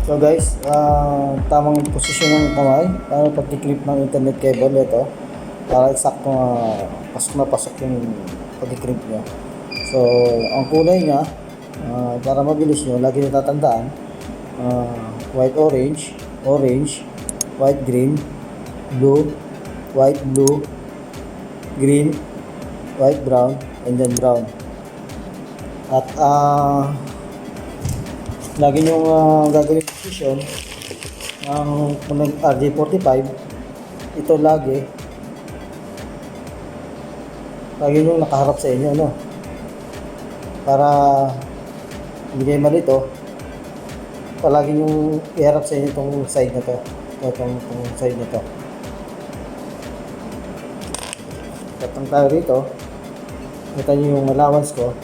So guys, tamang posisyon ng kamay para pag-clip ng internet cable ito para eksakto pasok na pasok yung pag-clip niya. So ang kulay niya para mabilis nyo, lagi nyo tatandaan white orange, orange, white green, blue, white blue, green, white brown, and then brown. At lagi nyo gagawin position ng RJ45. Ito lagi nyo nakaharap sa inyo, no? Para hindi kayo malito, palagi nyo iharap sa inyo itong side na to, itong side na to. Katang tayo dito, kita nyo yung allowance ko.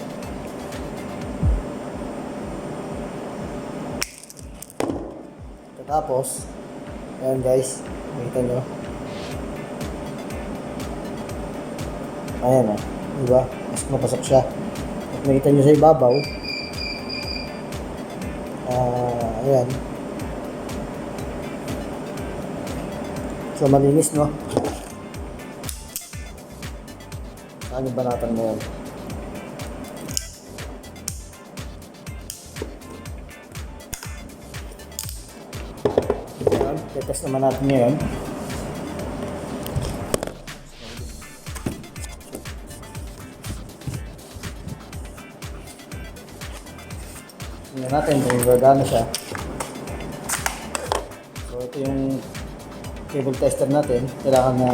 Tapos, ayan guys, makita nyo. Ayan o, diba? Mas mapasok siya. At makita nyo sa ibabaw. Ayan. So, malinis, no? Saan yung banatan mo yan? Test naman natin ngayon. Tingnan natin kung gagana siya. So ito yung cable tester natin. Kailangan na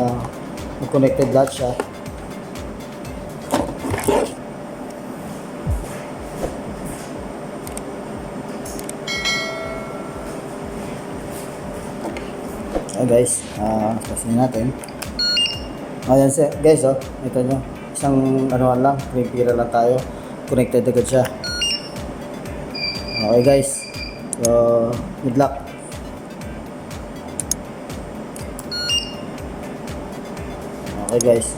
mag-connected lahat siya. Guys, tasin natin. Ayan guys, oh, ito nyo, isang anuan lang, pira lang tayo, connected agad siya. Okay guys, so good luck. Okay guys.